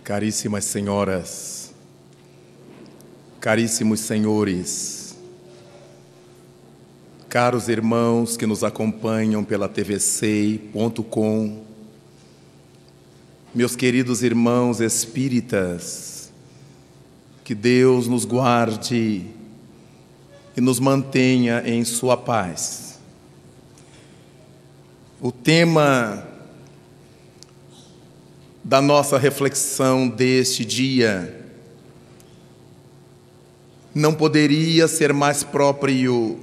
Caríssimas senhoras, caríssimos senhores, caros irmãos que nos acompanham pela tvcei.com, meus queridos irmãos espíritas, que Deus nos guarde e nos mantenha em sua paz. O tema da nossa reflexão deste dia não poderia ser mais próprio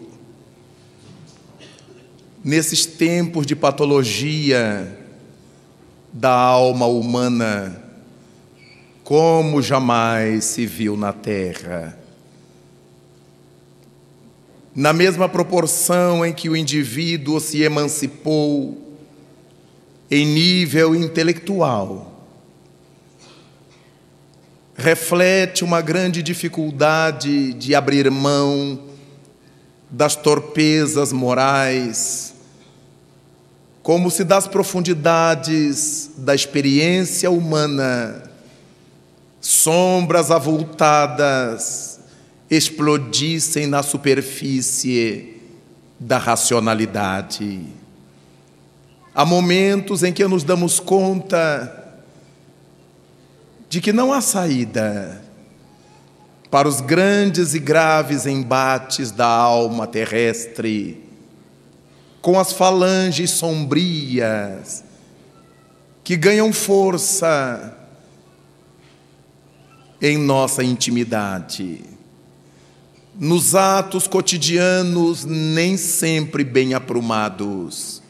nesses tempos de patologia da alma humana, como jamais se viu na Terra. Na mesma proporção em que o indivíduo se emancipou em nível intelectual, reflete uma grande dificuldade de abrir mão das torpezas morais, como se das profundidades da experiência humana, sombras avultadas explodissem na superfície da racionalidade. Há momentos em que nos damos conta de que não há saída para os grandes e graves embates da alma terrestre, com as falanges sombrias que ganham força em nossa intimidade, nos atos cotidianos nem sempre bem aprumados.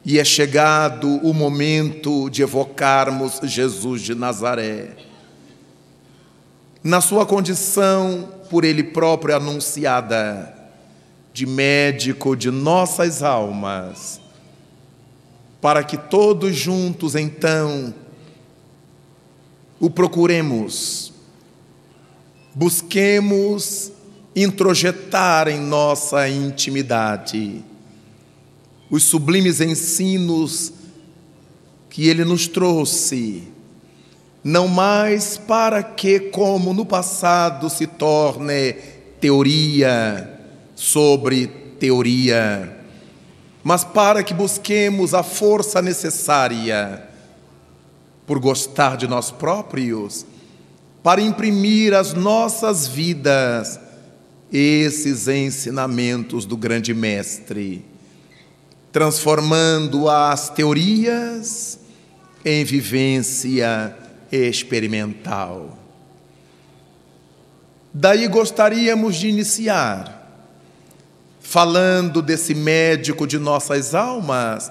E é chegado o momento de evocarmos Jesus de Nazaré, na sua condição por Ele próprio anunciada, de médico de nossas almas, para que todos juntos, então, o procuremos, busquemos introjetar em nossa intimidade os sublimes ensinos que Ele nos trouxe, não mais para que, como no passado, se torne teoria sobre teoria, mas para que busquemos a força necessária, por gostar de nós próprios, para imprimir às nossas vidas esses ensinamentos do grande Mestre, transformando as teorias em vivência experimental. Daí gostaríamos de iniciar falando desse médico de nossas almas,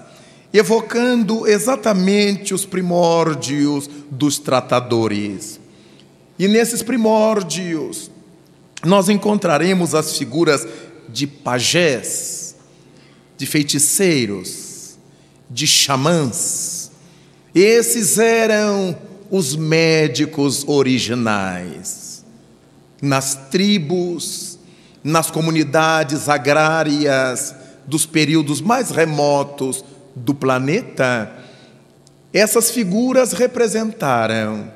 evocando exatamente os primórdios dos tratadores. E nesses primórdios nós encontraremos as figuras de pajés, de feiticeiros, de xamãs. Esses eram os médicos originais. Nas tribos, nas comunidades agrárias dos períodos mais remotos do planeta, essas figuras representaram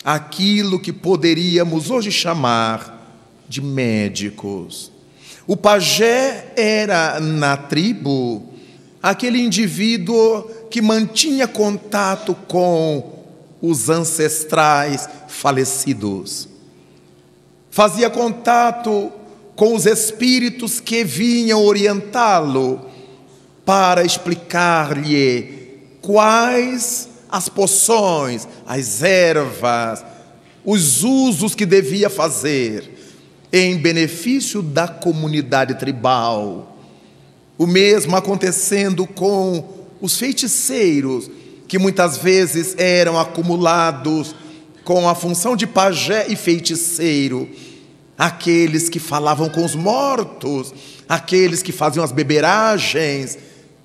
aquilo que poderíamos hoje chamar de médicos. O pajé era, na tribo, aquele indivíduo que mantinha contato com os ancestrais falecidos. Fazia contato com os espíritos que vinham orientá-lo para explicar-lhe quais as poções, as ervas, os usos que devia fazer em benefício da comunidade tribal. O mesmo acontecendo com os feiticeiros, que muitas vezes eram acumulados com a função de pajé e feiticeiro, aqueles que falavam com os mortos, aqueles que faziam as beberagens,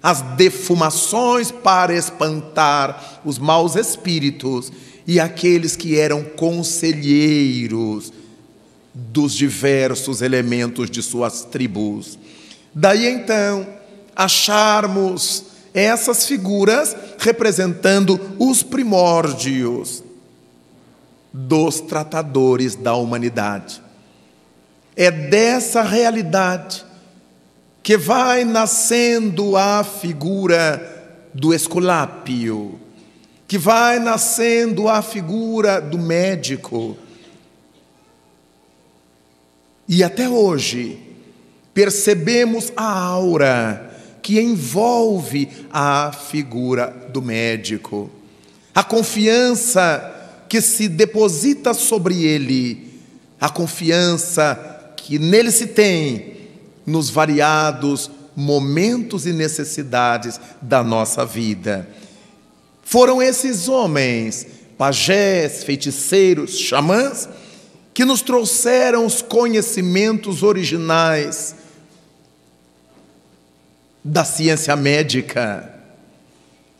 as defumações para espantar os maus espíritos, e aqueles que eram conselheiros dos diversos elementos de suas tribos. Daí então acharmos essas figuras representando os primórdios dos tratadores da humanidade. É dessa realidade que vai nascendo a figura do Esculápio, que vai nascendo a figura do médico. E até hoje percebemos a aura que envolve a figura do médico, a confiança que se deposita sobre ele, a confiança que nele se tem nos variados momentos e necessidades da nossa vida. Foram esses homens, pajés, feiticeiros, xamãs, que nos trouxeram os conhecimentos originais da ciência médica,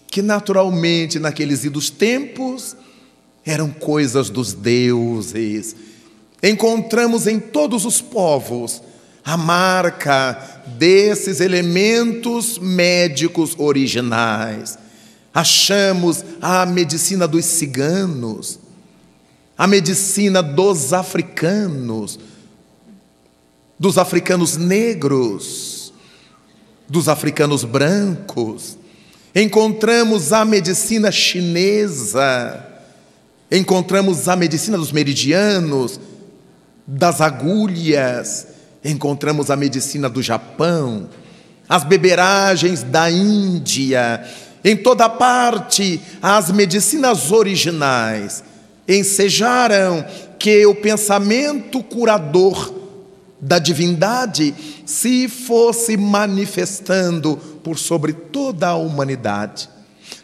que naturalmente naqueles idos tempos eram coisas dos deuses. Encontramos em todos os povos a marca desses elementos médicos originais. Achamos a medicina dos ciganos, a medicina dos africanos negros, dos africanos brancos. Encontramos a medicina chinesa, encontramos a medicina dos meridianos, das agulhas, encontramos a medicina do Japão, as beberagens da Índia. Em toda parte, as medicinas originais ensejaram que o pensamento curador da divindade se fosse manifestando por sobre toda a humanidade.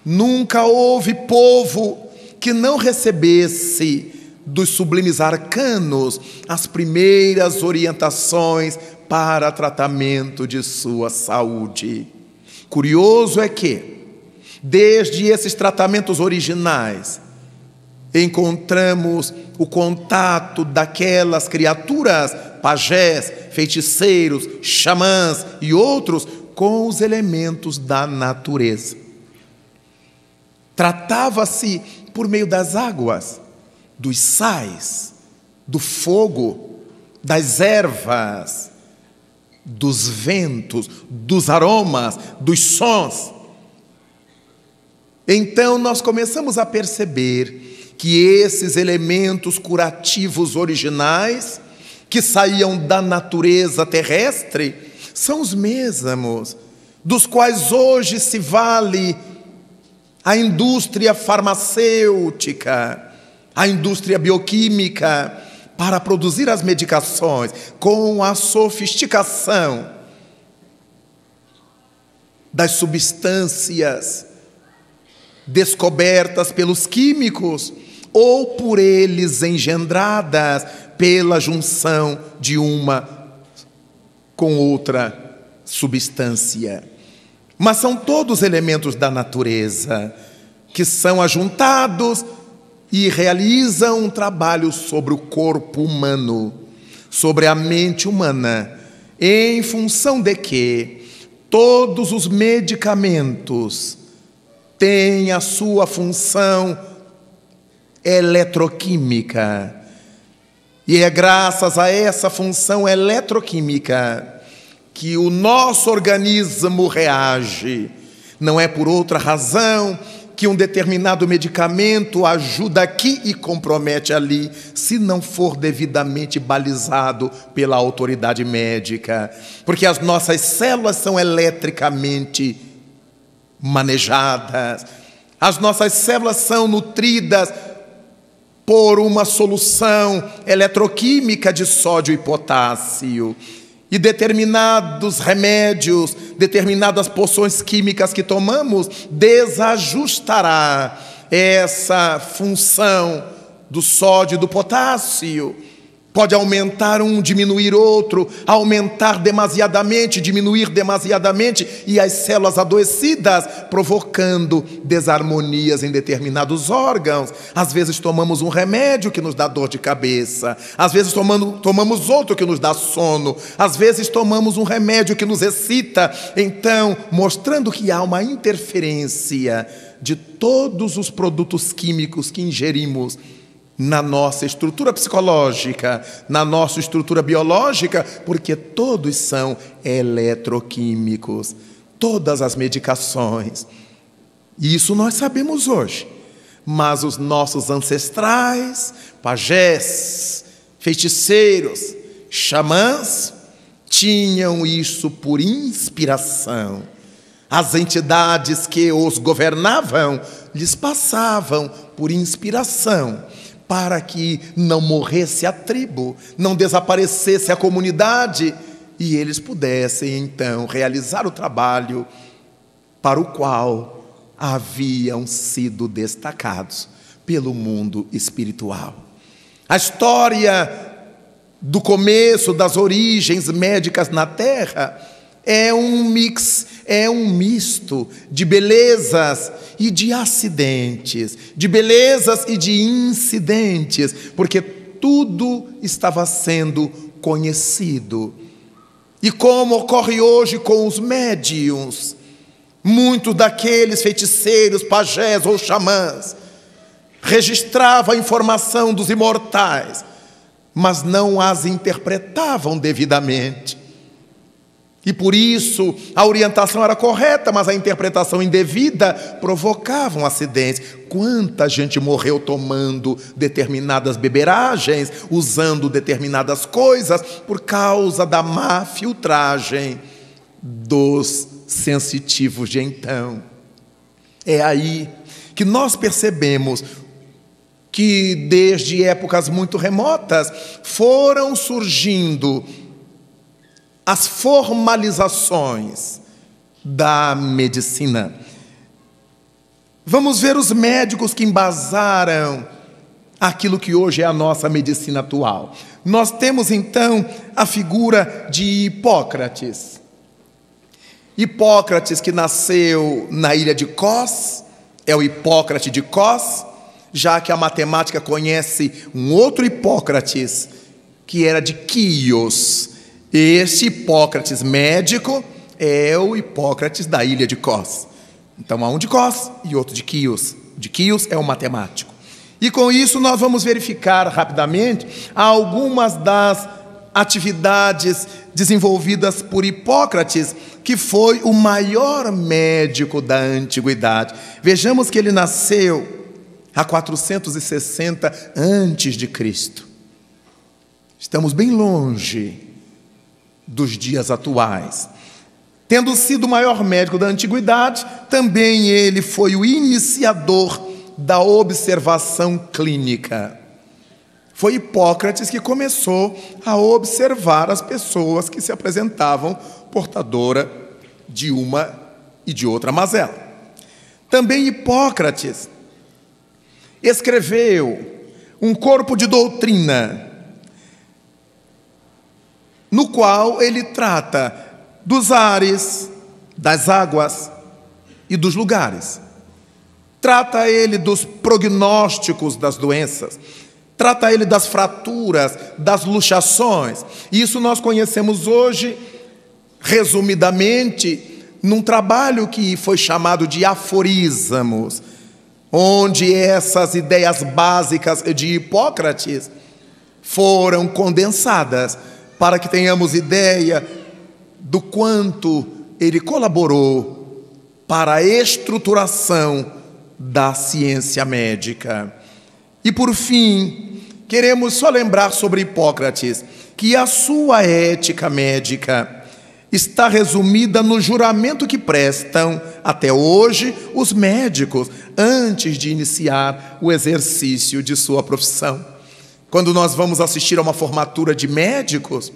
Nunca houve povo que não recebesse dos sublimes arcanos as primeiras orientações para tratamento de sua saúde. Curioso é que, desde esses tratamentos originais, encontramos o contato daquelas criaturas, pajés, feiticeiros, xamãs e outros, com os elementos da natureza. Tratava-se por meio das águas, dos sais, do fogo, das ervas, dos ventos, dos aromas, dos sons. Então nós começamos a perceber que esses elementos curativos originais, que saíam da natureza terrestre, são os mesmos dos quais hoje se vale a indústria farmacêutica, a indústria bioquímica, para produzir as medicações com a sofisticação das substâncias descobertas pelos químicos ou por eles engendradas pela junção de uma com outra substância. Mas são todos elementos da natureza que são ajuntados e realizam um trabalho sobre o corpo humano, sobre a mente humana, em função de que todos os medicamentos têm a sua função eletroquímica. E é graças a essa função eletroquímica que o nosso organismo reage. Não é por outra razão que um determinado medicamento ajuda aqui e compromete ali, se não for devidamente balizado pela autoridade médica. Porque as nossas células são eletricamente manejadas, as nossas células são nutridas por uma solução eletroquímica de sódio e potássio. E determinados remédios, determinadas poções químicas que tomamos, desajustará essa função do sódio e do potássio, Pode aumentar um, diminuir outro, aumentar demasiadamente, diminuir demasiadamente, e as células adoecidas, provocando desarmonias em determinados órgãos. Às vezes tomamos um remédio que nos dá dor de cabeça, às vezes tomamos outro que nos dá sono, às vezes tomamos um remédio que nos excita. Então, mostrando que há uma interferência de todos os produtos químicos que ingerimos na nossa estrutura psicológica, na nossa estrutura biológica, porque todos são eletroquímicos, todas as medicações. Isso nós sabemos hoje, mas os nossos ancestrais, pajés, feiticeiros, xamãs, tinham isso por inspiração. As entidades que os governavam lhes passavam por inspiração, para que não morresse a tribo, não desaparecesse a comunidade, e eles pudessem, então, realizar o trabalho para o qual haviam sido destacados pelo mundo espiritual. A história do começo, das origens médicas na Terra, é um mix, é um misto de belezas e de acidentes, de belezas e de incidentes, porque tudo estava sendo conhecido. E como ocorre hoje com os médiuns, muitos daqueles feiticeiros, pajés ou xamãs registravam a informação dos imortais, mas não as interpretavam devidamente. E por isso a orientação era correta, mas a interpretação indevida provocava um acidente. Quanta gente morreu tomando determinadas beberagens, usando determinadas coisas, por causa da má filtragem dos sensitivos de então. É aí que nós percebemos que desde épocas muito remotas foram surgindo as formalizações da medicina. Vamos ver os médicos que embasaram aquilo que hoje é a nossa medicina atual. Nós temos então a figura de Hipócrates. Hipócrates, que nasceu na ilha de Cos, é o Hipócrates de Cos, já que a matemática conhece um outro Hipócrates, que era de Quios. Esse Hipócrates médico é o Hipócrates da ilha de Cos. Então há um de Cos e outro de Quios. O de Quios é o matemático. E com isso nós vamos verificar rapidamente algumas das atividades desenvolvidas por Hipócrates, que foi o maior médico da antiguidade. Vejamos que ele nasceu há 460 antes de Cristo. Estamos bem longe dos dias atuais. Tendo sido o maior médico da antiguidade, também ele foi o iniciador da observação clínica. Foi Hipócrates que começou a observar as pessoas que se apresentavam portadora de uma e de outra mazela. Também Hipócrates escreveu um corpo de doutrina, no qual ele trata dos ares, das águas e dos lugares. Trata ele dos prognósticos das doenças, trata ele das fraturas, das luxações. Isso nós conhecemos hoje, resumidamente, num trabalho que foi chamado de aforismos, onde essas ideias básicas de Hipócrates foram condensadas, para que tenhamos ideia do quanto ele colaborou para a estruturação da ciência médica. E por fim, queremos só lembrar sobre Hipócrates, que a sua ética médica está resumida no juramento que prestam até hoje os médicos antes de iniciar o exercício de sua profissão. Quando nós vamos assistir a uma formatura de médicos,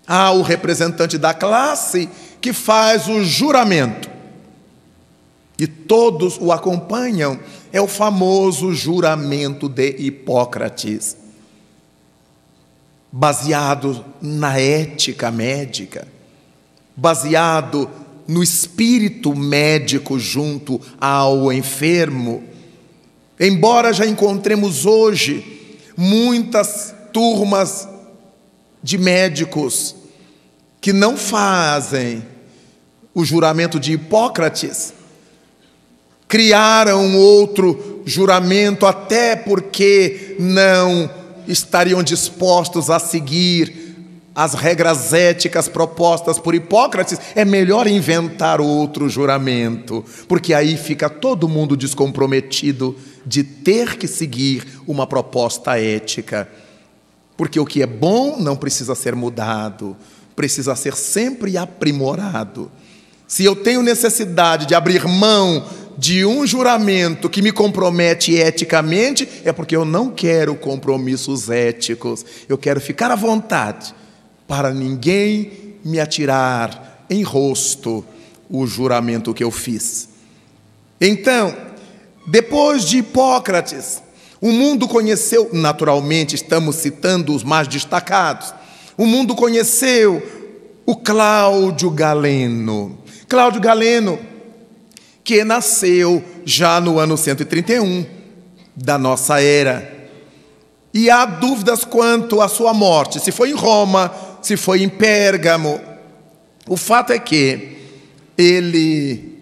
há o representante da classe que faz o juramento. E todos o acompanham. É o famoso juramento de Hipócrates. baseado na ética médica, baseado no espírito médico junto ao enfermo. Embora já encontremos hoje muitas turmas de médicos que não fazem o juramento de Hipócrates, criaram outro juramento até porque não estariam dispostos a seguir as regras éticas propostas por Hipócrates, é melhor inventar outro juramento, porque aí fica todo mundo descomprometido de ter que seguir uma proposta ética. Porque o que é bom não precisa ser mudado, precisa ser sempre aprimorado. Se eu tenho necessidade de abrir mão de um juramento que me compromete eticamente, é porque eu não quero compromissos éticos. Eu quero ficar à vontade, para ninguém me atirar em rosto o juramento que eu fiz. Então, depois de Hipócrates, o mundo conheceu, naturalmente estamos citando os mais destacados, o mundo conheceu o Cláudio Galeno. Cláudio Galeno, que nasceu já no ano 131 da nossa era. E há dúvidas quanto à sua morte, se foi em Roma, se foi em Pérgamo. O fato é que ele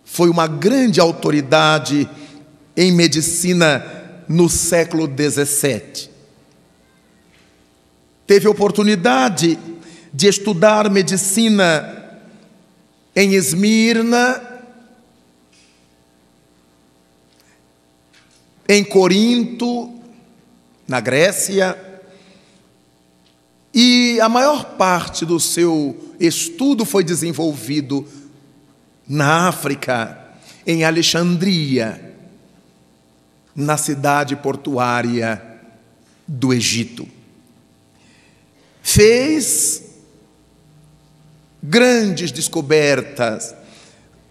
foi uma grande autoridade em medicina no século XVII. Teve oportunidade de estudar medicina em Esmirna, em Corinto, na Grécia, e a maior parte do seu estudo foi desenvolvido na África, em Alexandria, na cidade portuária do Egito. Fez grandes descobertas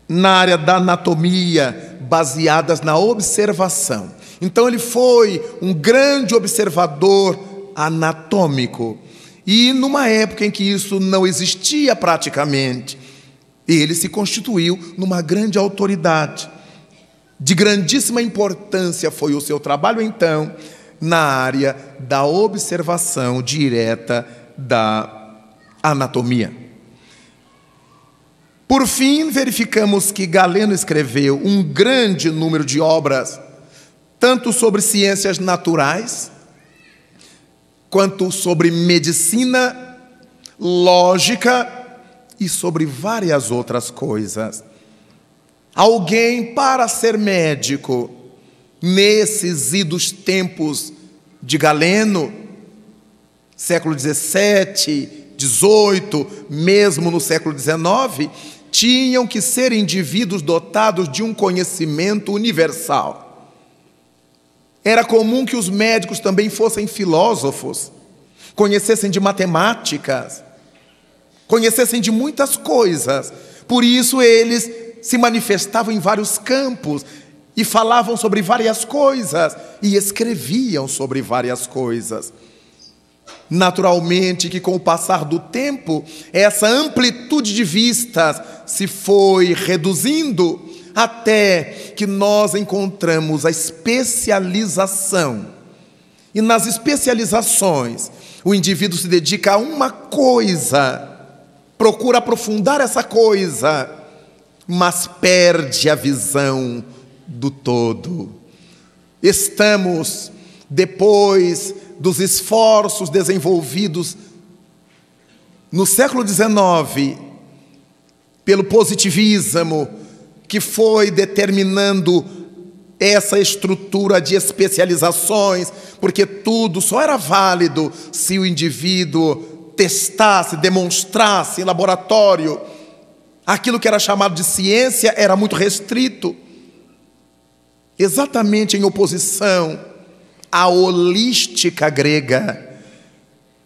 na área da anatomia, baseadas na observação. Então ele foi um grande observador anatômico. E numa época em que isso não existia praticamente, ele se constituiu numa grande autoridade. De grandíssima importância foi o seu trabalho, então, na área da observação direta da anatomia. Por fim, verificamos que Galeno escreveu um grande número de obras, tanto sobre ciências naturais, quanto sobre medicina, lógica e sobre várias outras coisas. Alguém, para ser médico, nesses idos tempos de Galeno, século XVII, XVIII, mesmo no século XIX, tinham que ser indivíduos dotados de um conhecimento universal. Era comum que os médicos também fossem filósofos, conhecessem de matemáticas, conhecessem de muitas coisas. Por isso eles se manifestavam em vários campos e falavam sobre várias coisas e escreviam sobre várias coisas. Naturalmente que com o passar do tempo, essa amplitude de vistas se foi reduzindo até que nós encontramos a especialização. E nas especializações, o indivíduo se dedica a uma coisa, procura aprofundar essa coisa, mas perde a visão do todo. Estamos, depois dos esforços desenvolvidos no século XIX, pelo positivismo, que foi determinando essa estrutura de especializações, porque tudo só era válido se o indivíduo testasse, demonstrasse em laboratório. Aquilo que era chamado de ciência era muito restrito, exatamente em oposição à holística grega,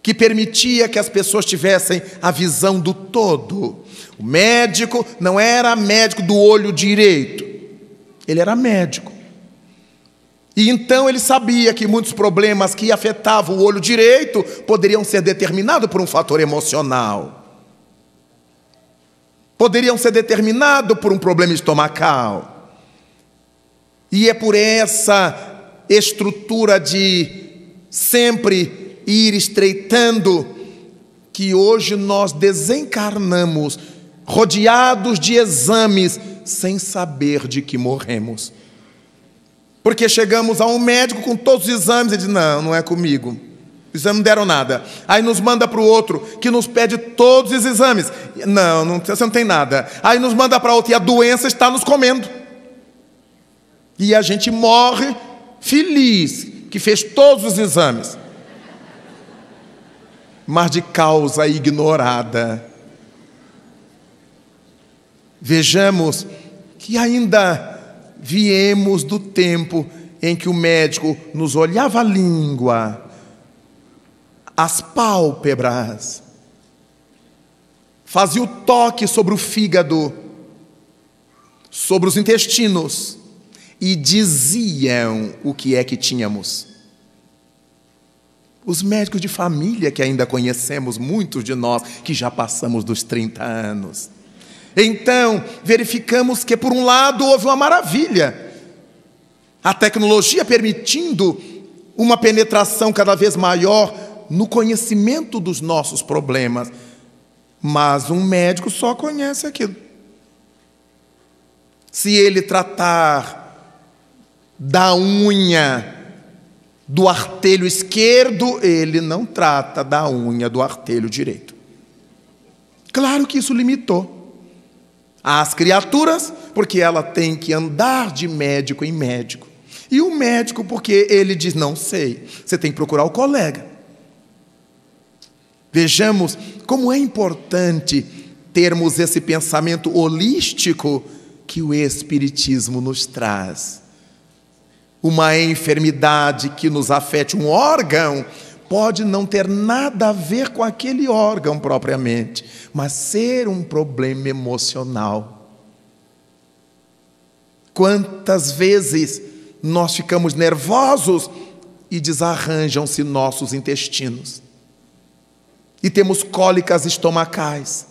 que permitia que as pessoas tivessem a visão do todo. O médico não era médico do olho direito, ele era médico. E então ele sabia que muitos problemas que afetavam o olho direito poderiam ser determinados por um fator emocional. Poderiam ser determinados por um problema estomacal. E é por essa estrutura de sempre ir estreitando que hoje nós desencarnamos, rodeados de exames, sem saber de que morremos. Porque chegamos a um médico com todos os exames e diz, não é comigo. Os exames não deram nada. Aí nos manda para o outro, que nos pede todos os exames. Não, você não tem nada. Aí nos manda para outro, e a doença está nos comendo. E a gente morre feliz, que fez todos os exames, mas de causa ignorada. Vejamos que ainda viemos do tempo em que o médico nos olhava a língua, as pálpebras, fazia o toque sobre o fígado, sobre os intestinos, e diziam o que é que tínhamos. Os médicos de família que ainda conhecemos, muitos de nós que já passamos dos 30 anos. Então, verificamos que, por um lado, houve uma maravilha. A tecnologia permitindo uma penetração cada vez maior no conhecimento dos nossos problemas. Mas um médico só conhece aquilo. Se ele tratar da unha do artelho esquerdo, ele não trata da unha do artelho direito. Claro que isso limitou as criaturas, porque ela tem que andar de médico em médico. E o médico, porque ele diz, não sei, você tem que procurar o colega. Vejamos como é importante termos esse pensamento holístico que o Espiritismo nos traz. Uma enfermidade que nos afete um órgão pode não ter nada a ver com aquele órgão propriamente, mas ser um problema emocional. Quantas vezes nós ficamos nervosos e desarranjam-se nossos intestinos, e temos cólicas estomacais.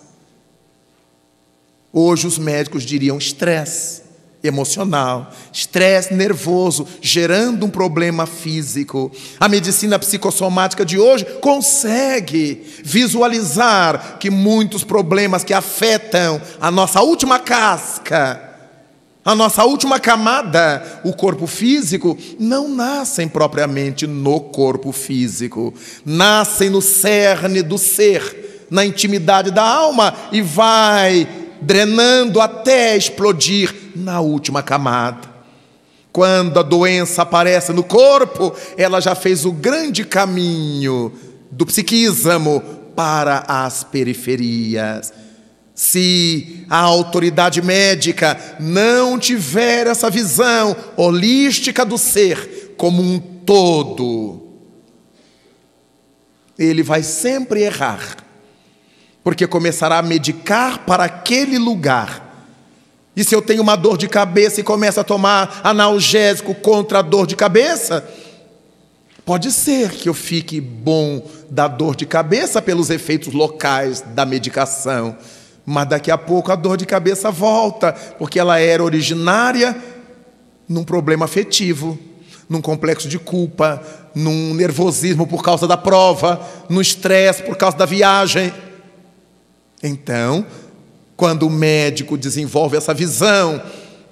Hoje os médicos diriam estresse emocional, estresse nervoso, gerando um problema físico. A medicina psicossomática de hoje consegue visualizar que muitos problemas que afetam a nossa última casca, a nossa última camada, o corpo físico, não nascem propriamente no corpo físico, nascem no cerne do ser, na intimidade da alma, e vai drenando até explodir na última camada. Quando a doença aparece no corpo, ela já fez o grande caminho do psiquismo para as periferias. Se a autoridade médica não tiver essa visão holística do ser como um todo, ele vai sempre errar, porque começará a medicar para aquele lugar. E se eu tenho uma dor de cabeça e começo a tomar analgésico contra a dor de cabeça, pode ser que eu fique bom da dor de cabeça pelos efeitos locais da medicação, mas daqui a pouco a dor de cabeça volta, porque ela era originária num problema afetivo, num complexo de culpa, num nervosismo por causa da prova, num estresse por causa da viagem. Então, quando o médico desenvolve essa visão,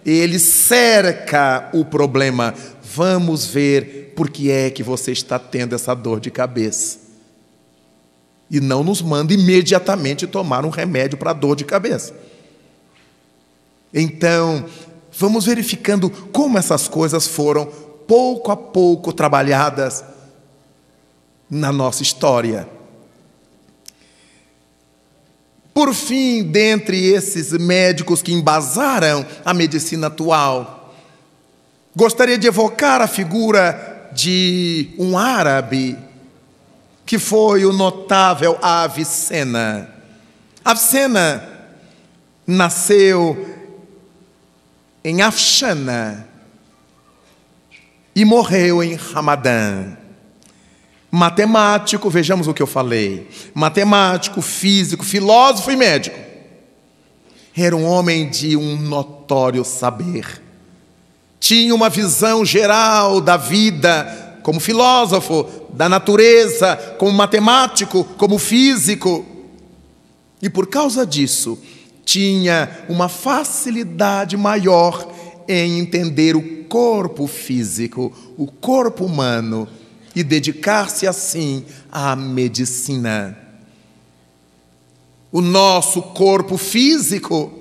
ele cerca o problema. Vamos ver por que é que você está tendo essa dor de cabeça. E não nos manda imediatamente tomar um remédio para a dor de cabeça. Então, vamos verificando como essas coisas foram, pouco a pouco, trabalhadas na nossa história. Por fim, dentre esses médicos que embasaram a medicina atual, gostaria de evocar a figura de um árabe, que foi o notável Avicena. Avicena nasceu em Afshana, e morreu em Ramadã. Matemático, vejamos o que eu falei. Matemático, físico, filósofo e médico. Era um homem de um notório saber. Tinha uma visão geral da vida, como filósofo, da natureza, como matemático, como físico. E por causa disso, tinha uma facilidade maior em entender o corpo físico, o corpo humano, e dedicar-se assim à medicina. O nosso corpo físico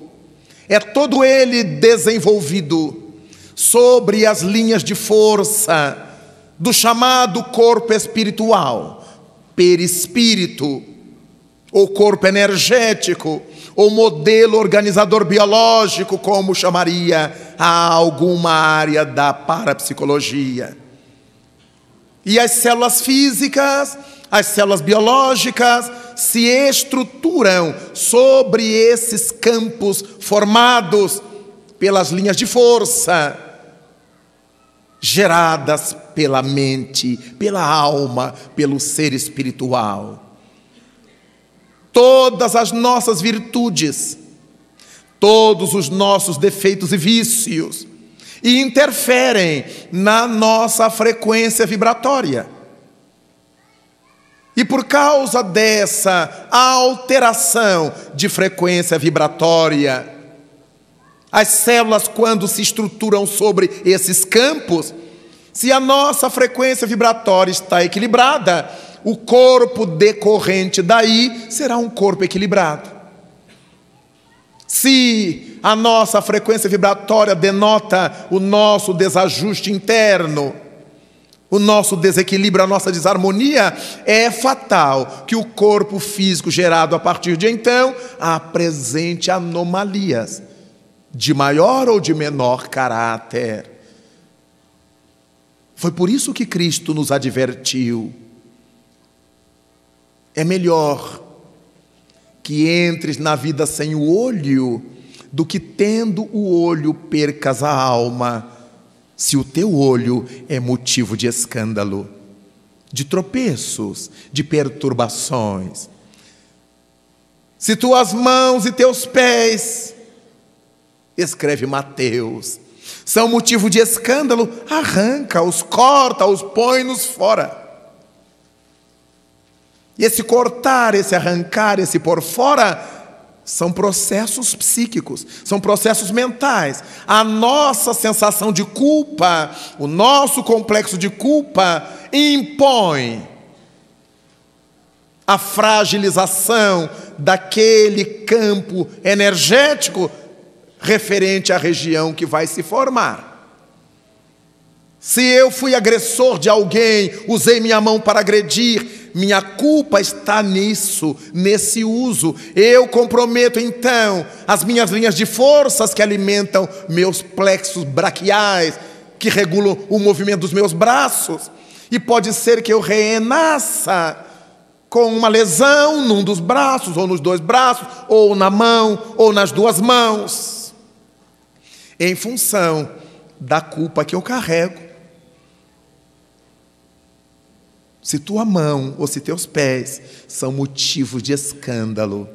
é todo ele desenvolvido sobre as linhas de força do chamado corpo espiritual, perispírito, ou corpo energético, ou modelo organizador biológico, como chamaria a alguma área da parapsicologia. E as células físicas, as células biológicas se estruturam sobre esses campos formados pelas linhas de força, geradas pela mente, pela alma, pelo ser espiritual. Todas as nossas virtudes, todos os nossos defeitos e vícios, e interferem na nossa frequência vibratória. E por causa dessa alteração de frequência vibratória, as células, quando se estruturam sobre esses campos, se a nossa frequência vibratória está equilibrada, o corpo decorrente daí será um corpo equilibrado. Se a nossa frequência vibratória denota o nosso desajuste interno, o nosso desequilíbrio, a nossa desarmonia, é fatal que o corpo físico gerado a partir de então apresente anomalias de maior ou de menor caráter. Foi por isso que Cristo nos advertiu: é melhor que entres na vida sem o olho do que tendo o olho percas a alma, se o teu olho é motivo de escândalo, de tropeços, de perturbações. Se tuas mãos e teus pés, escreve Mateus, são motivo de escândalo, arranca-os, corta-os, põe-nos fora. E esse cortar, esse arrancar, esse pôr fora, são processos psíquicos, são processos mentais. A nossa sensação de culpa, o nosso complexo de culpa, impõe a fragilização daquele campo energético referente à região que vai se formar. Se eu fui agressor de alguém, usei minha mão para agredir, minha culpa está nisso, nesse uso. Eu comprometo então as minhas linhas de forças que alimentam meus plexos braquiais, que regulam o movimento dos meus braços. E pode ser que eu renasça com uma lesão num dos braços, ou nos dois braços, ou na mão, ou nas duas mãos, em função da culpa que eu carrego. Se tua mão ou se teus pés são motivos de escândalo,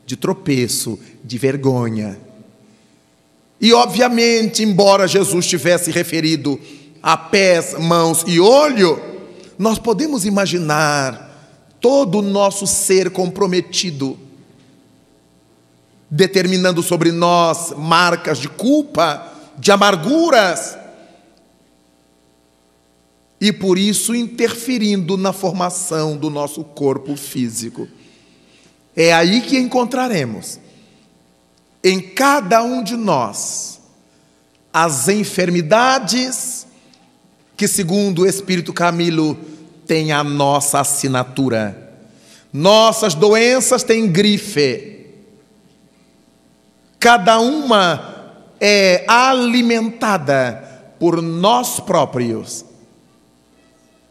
de tropeço, de vergonha. E obviamente, embora Jesus tivesse referido a pés, mãos e olho, nós podemos imaginar todo o nosso ser comprometido, determinando sobre nós marcas de culpa, de amarguras, e por isso interferindo na formação do nosso corpo físico. É aí que encontraremos, em cada um de nós, as enfermidades que, segundo o Espírito Camilo, têm a nossa assinatura. Nossas doenças têm grife. Cada uma é alimentada por nós próprios.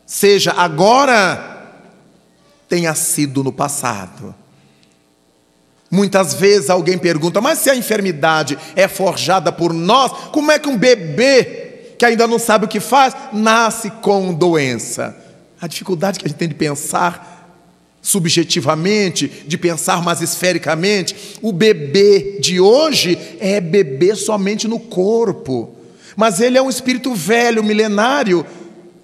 Seja agora, tenha sido no passado. Muitas vezes alguém pergunta: mas se a enfermidade é forjada por nós, como é que um bebê que ainda não sabe o que faz, nasce com doença. A dificuldade que a gente tem de pensar subjetivamente, de pensar mais esfericamente. O bebê de hoje é bebê somente no corpo, mas ele é um espírito velho, milenário,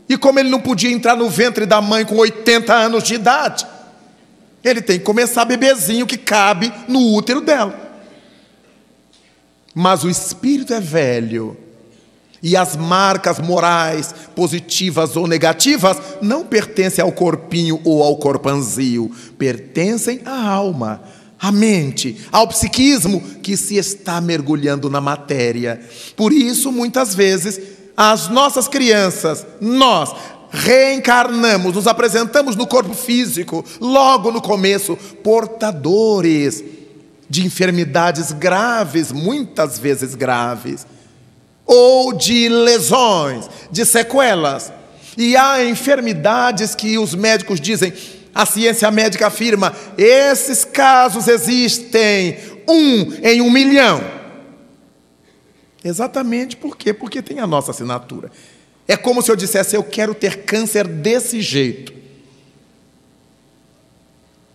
e como ele não podia entrar no ventre da mãe com 80 anos de idade, ele tem que começar bebezinho que cabe no útero dela. Mas o espírito é velho, e as marcas morais, positivas ou negativas, não pertencem ao corpinho ou ao corpanzil, pertencem à alma, à mente, ao psiquismo que se está mergulhando na matéria. Por isso, muitas vezes, as nossas crianças, nós reencarnamos, nos apresentamos no corpo físico, logo no começo, portadores de enfermidades graves, muitas vezes graves, ou de lesões, de sequelas. E há enfermidades que os médicos dizem, a ciência médica afirma, esses casos existem 1 em 1 milhão. Exatamente por quê? Porque tem a nossa assinatura. É como se eu dissesse, eu quero ter câncer desse jeito.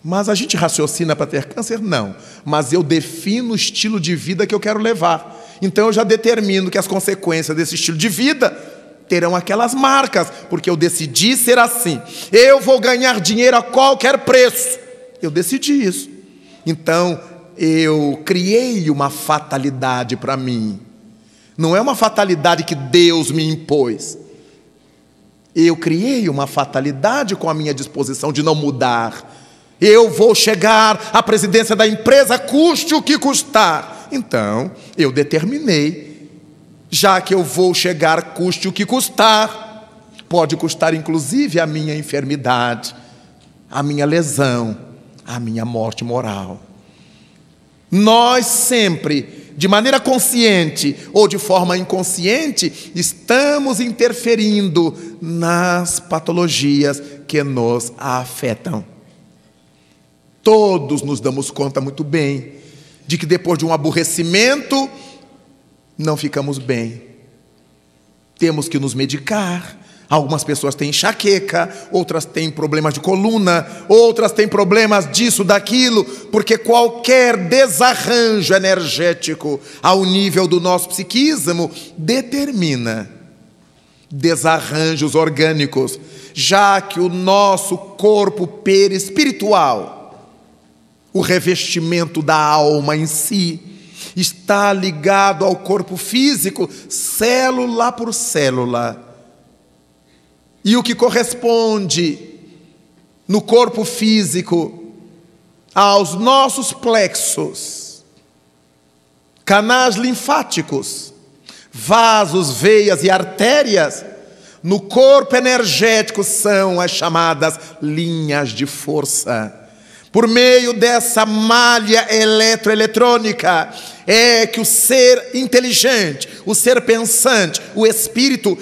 Mas a gente raciocina para ter câncer? Não. Mas eu defino o estilo de vida que eu quero levar. Então eu já determino que as consequências desse estilo de vida terão aquelas marcas, porque eu decidi ser assim. Eu vou ganhar dinheiro a qualquer preço. Eu decidi isso. Então eu criei uma fatalidade para mim. Não é uma fatalidade que Deus me impôs. Eu criei uma fatalidade com a minha disposição de não mudar. Eu vou chegar à presidência da empresa, custe o que custar. Então, eu determinei, já que eu vou chegar, custe o que custar, pode custar inclusive a minha enfermidade, a minha lesão, a minha morte moral. Nós sempre, de maneira consciente ou de forma inconsciente, estamos interferindo nas patologias que nos afetam. Todos nos damos conta muito bem de que depois de um aborrecimento, não ficamos bem. Temos que nos medicar. Algumas pessoas têm enxaqueca, outras têm problemas de coluna, outras têm problemas disso, daquilo, porque qualquer desarranjo energético ao nível do nosso psiquismo determina desarranjos orgânicos, já que o nosso corpo perispiritual, o revestimento da alma em si, está ligado ao corpo físico, célula por célula. E o que corresponde no corpo físico aos nossos plexos, canais linfáticos, vasos, veias e artérias, no corpo energético são as chamadas linhas de força. Por meio dessa malha eletroeletrônica é que o ser inteligente, o ser pensante, o espírito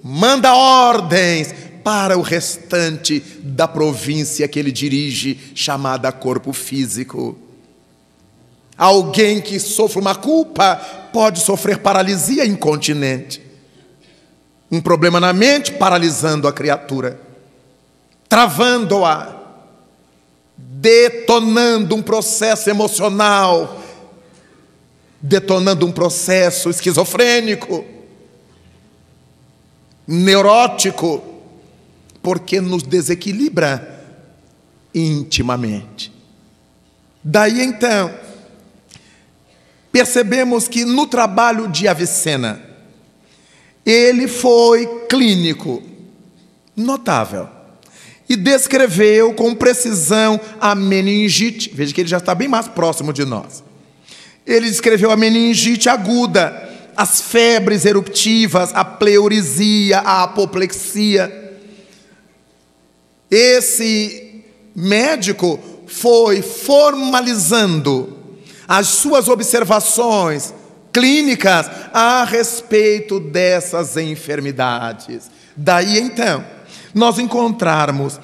manda ordens para o restante da província que ele dirige, chamada corpo físico. Alguém que sofre uma culpa pode sofrer paralisia incontinente. Um problema na mente, paralisando a criatura, travando-a, detonando um processo emocional, detonando um processo esquizofrênico, neurótico, porque nos desequilibra intimamente. Daí então, percebemos que no trabalho de Avicena, ele foi clínico, notável, e descreveu com precisão a meningite. Veja que ele já está bem mais próximo de nós. Ele descreveu a meningite aguda, as febres eruptivas, a pleurisia, a apoplexia. Esse médico foi formalizando as suas observações clínicas a respeito dessas enfermidades. Daí então, nós encontrarmos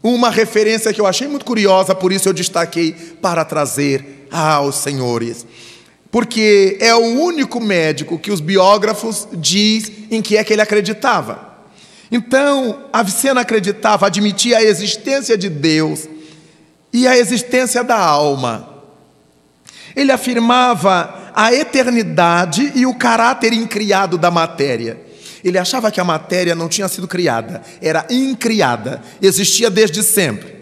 uma referência que eu achei muito curiosa, por isso eu destaquei para trazer aos senhores. porque é o único médico que os biógrafos dizem em que é que ele acreditava. Então, Avicena acreditava, admitia a existência de Deus e a existência da alma. Ele afirmava a eternidade e o caráter incriado da matéria. Ele achava que a matéria não tinha sido criada, era incriada, existia desde sempre.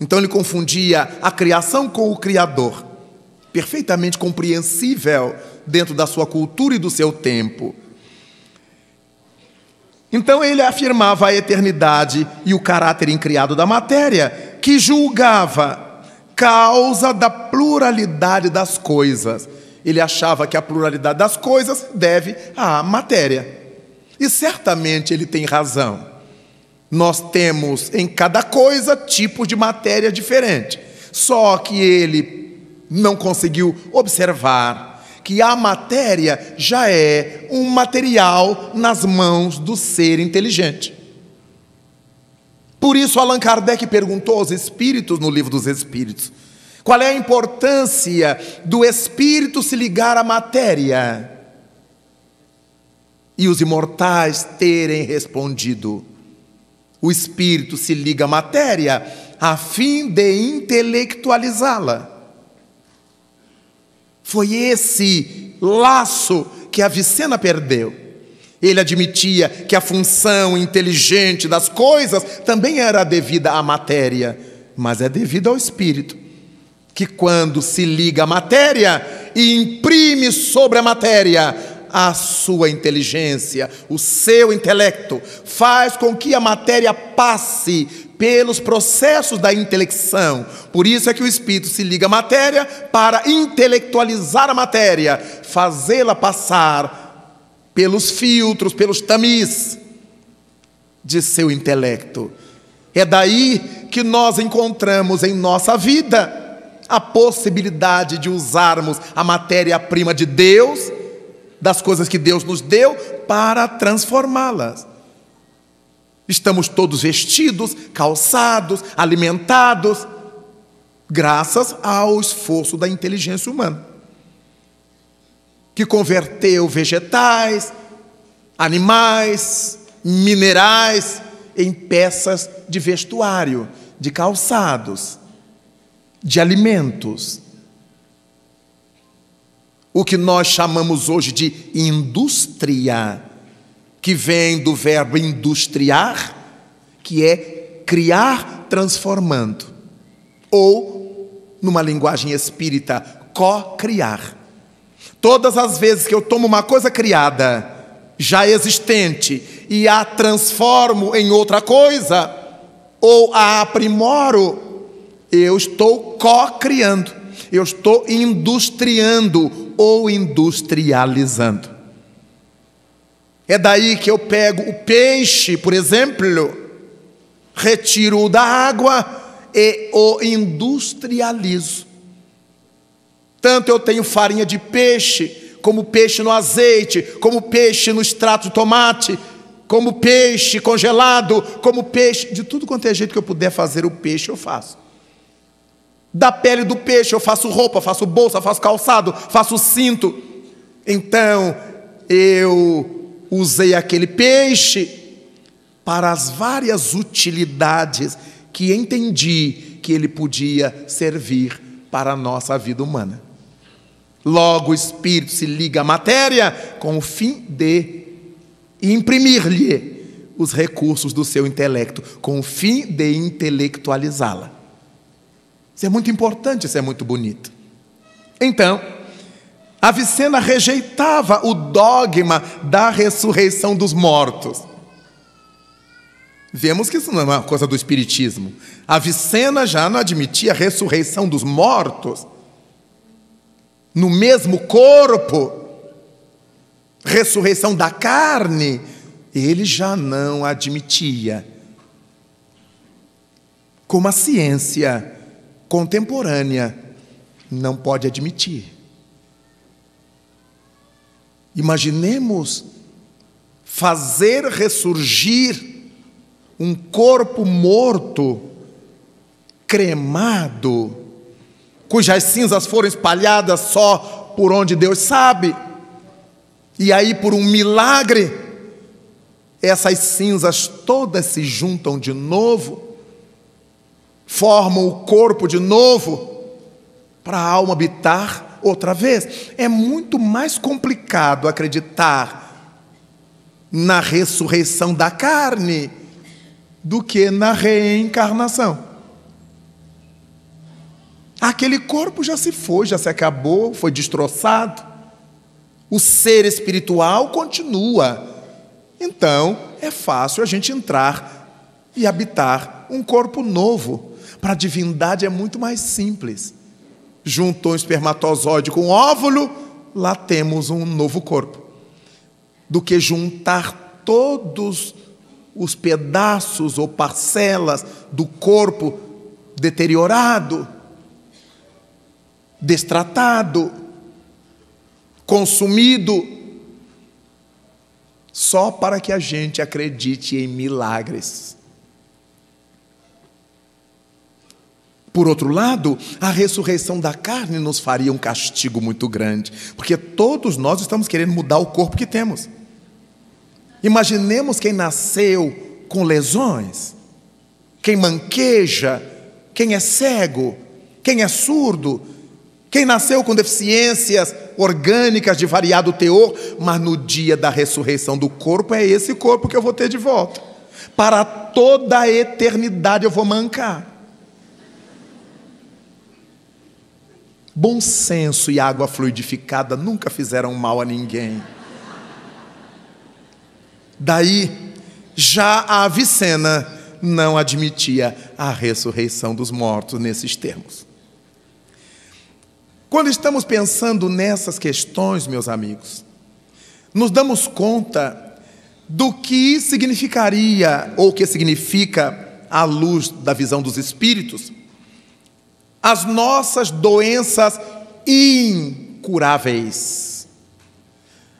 Então ele confundia a criação com o Criador. Perfeitamente compreensível dentro da sua cultura e do seu tempo. Então ele afirmava a eternidade e o caráter incriado da matéria, que julgava causa da pluralidade das coisas. Ele achava que a pluralidade das coisas deve à matéria. E certamente ele tem razão. Nós temos em cada coisa tipos de matéria diferente. Só que ele não conseguiu observar que a matéria já é um material nas mãos do ser inteligente. Por isso Allan Kardec perguntou aos espíritos no Livro dos Espíritos: qual é a importância do espírito se ligar à matéria? E os imortais terem respondido: o espírito se liga à matéria a fim de intelectualizá-la. Foi esse laço que Avicena perdeu. Ele admitia que a função inteligente das coisas também era devida à matéria, mas é devida ao espírito, que quando se liga à matéria e imprime sobre a matéria a sua inteligência, o seu intelecto, faz com que a matéria passe pelos processos da intelecção. Por isso é que o espírito se liga à matéria para intelectualizar a matéria, fazê-la passar pelos filtros, pelos tamiz de seu intelecto. É daí que nós encontramos em nossa vida a possibilidade de usarmos a matéria-prima de Deus, das coisas que Deus nos deu, para transformá-las. Estamos todos vestidos, calçados, alimentados, graças ao esforço da inteligência humana, que converteu vegetais, animais, minerais em peças de vestuário, de calçados, de alimentos. O que nós chamamos hoje de indústria, que vem do verbo industriar, que é criar transformando, ou, numa linguagem espírita, co-criar. Todas as vezes que eu tomo uma coisa criada, já existente, e a transformo em outra coisa, ou a aprimoro, eu estou co-criando, eu estou industriando ou industrializando. É daí que eu pego o peixe, por exemplo, retiro-o da água e o industrializo. Tanto eu tenho farinha de peixe, como peixe no azeite, como peixe no extrato de tomate, como peixe congelado, como peixe, de tudo quanto é jeito que eu puder fazer o peixe, eu faço. Da pele do peixe eu faço roupa, faço bolsa, faço calçado, faço cinto. Então, eu usei aquele peixe para as várias utilidades que entendi que ele podia servir para a nossa vida humana. Logo, o espírito se liga à matéria com o fim de imprimir-lhe os recursos do seu intelecto, com o fim de intelectualizá-la. Isso é muito importante, isso é muito bonito. Então, Avicena rejeitava o dogma da ressurreição dos mortos. Vemos que isso não é uma coisa do espiritismo. Avicena já não admitia a ressurreição dos mortos no mesmo corpo, ressurreição da carne, ele já não admitia. Como a ciência contemporânea não pode admitir. Imaginemos fazer ressurgir um corpo morto, cremado, cujas cinzas foram espalhadas só por onde Deus sabe. E aí, por um milagre, essas cinzas todas se juntam de novo, formam o corpo de novo, para a alma habitar outra vez. É muito mais complicado acreditar na ressurreição da carne do que na reencarnação. Aquele corpo já se foi, já se acabou, foi destroçado. O ser espiritual continua. Então, é fácil a gente entrar e habitar um corpo novo. Para a divindade é muito mais simples. Juntou um espermatozoide com um óvulo, lá temos um novo corpo. Do que juntar todos os pedaços ou parcelas do corpo deteriorado, destratado, consumido, só para que a gente acredite em milagres. Por outro lado, a ressurreição da carne nos faria um castigo muito grande, porque todos nós estamos querendo mudar o corpo que temos. Imaginemos quem nasceu com lesões, quem manqueja, quem é cego, quem é surdo, quem nasceu com deficiências orgânicas de variado teor, mas no dia da ressurreição do corpo, é esse corpo que eu vou ter de volta. Para toda a eternidade eu vou mancar. Bom senso e água fluidificada nunca fizeram mal a ninguém. Daí, já a Avicena não admitia a ressurreição dos mortos nesses termos. Quando estamos pensando nessas questões, meus amigos, nos damos conta do que significaria, ou que significa, à luz da visão dos espíritos, as nossas doenças incuráveis.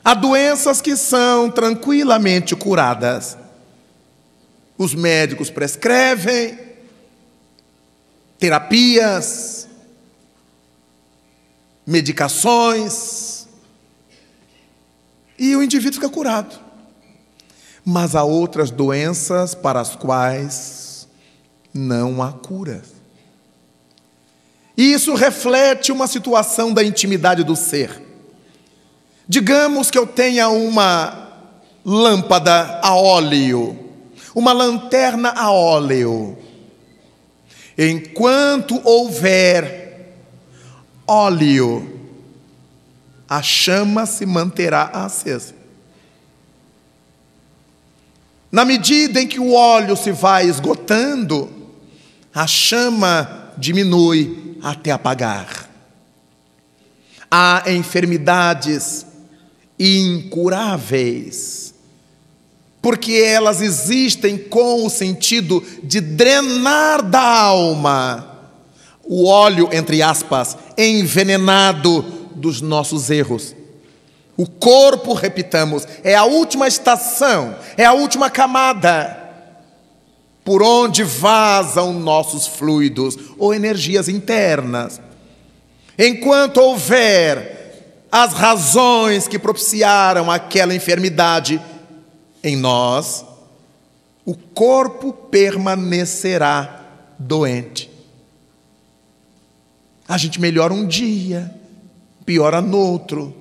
Há doenças que são tranquilamente curadas. Os médicos prescrevem terapias, medicações, e o indivíduo fica curado. Mas há outras doenças para as quais não há cura. E isso reflete uma situação da intimidade do ser. Digamos que eu tenha uma lâmpada a óleo, uma lanterna a óleo. Enquanto houver óleo, a chama se manterá acesa. Na medida em que o óleo se vai esgotando, a chama diminui até apagar. Há enfermidades incuráveis, porque elas existem com o sentido de drenar da alma o óleo, entre aspas, envenenado dos nossos erros. O corpo, repitamos, é a última estação, é a última camada por onde vazam nossos fluidos ou energias internas. Enquanto houver as razões que propiciaram aquela enfermidade em nós, o corpo permanecerá doente. A gente melhora um dia, piora no outro,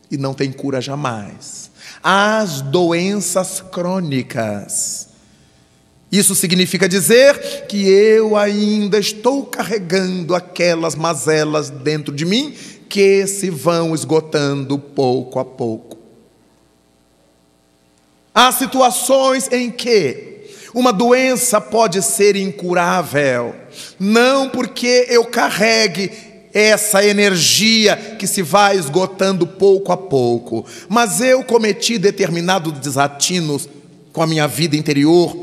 e não tem cura jamais. As doenças crônicas. Isso significa dizer que eu ainda estou carregando aquelas mazelas dentro de mim que se vão esgotando pouco a pouco. Há situações em que uma doença pode ser incurável, não porque eu carregue essa energia que se vai esgotando pouco a pouco, mas eu cometi determinados desatinos com a minha vida interior,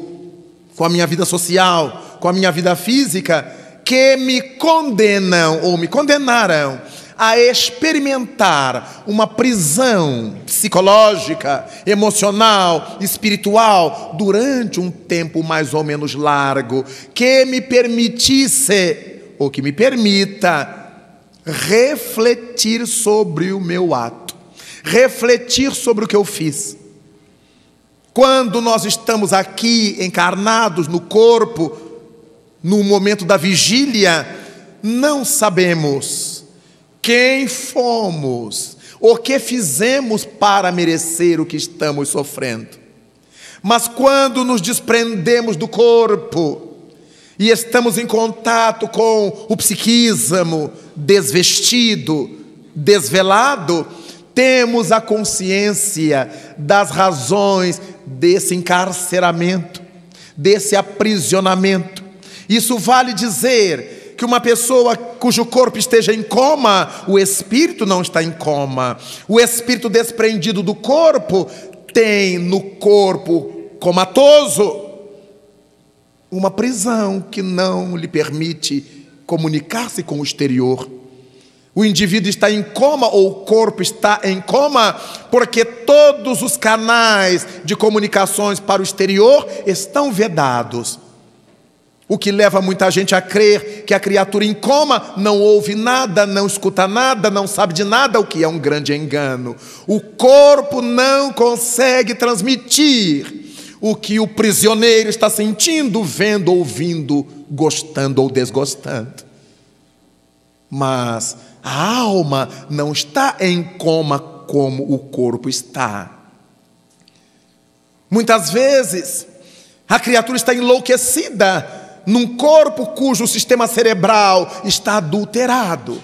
com a minha vida social, com a minha vida física, que me condenam ou me condenaram a experimentar uma prisão psicológica, emocional, espiritual, durante um tempo mais ou menos largo, que me permitisse, ou que me permita, refletir sobre o meu ato, refletir sobre o que eu fiz. Quando nós estamos aqui encarnados no corpo, no momento da vigília, não sabemos quem fomos, o que fizemos para merecer o que estamos sofrendo. Mas quando nos desprendemos do corpo e estamos em contato com o psiquismo desvestido, desvelado, temos a consciência das razões desse encarceramento, desse aprisionamento. Isso vale dizer que uma pessoa cujo corpo esteja em coma, o espírito não está em coma. O espírito desprendido do corpo tem no corpo comatoso uma prisão que não lhe permite comunicar-se com o exterior. O indivíduo está em coma, ou o corpo está em coma, porque todos os canais de comunicações para o exterior estão vedados. O que leva muita gente a crer que a criatura em coma não ouve nada, não escuta nada, não sabe de nada, o que é um grande engano. O corpo não consegue transmitir o que o prisioneiro está sentindo, vendo, ouvindo, gostando ou desgostando. Mas a alma não está em coma como o corpo está. Muitas vezes a criatura está enlouquecida num corpo cujo sistema cerebral está adulterado.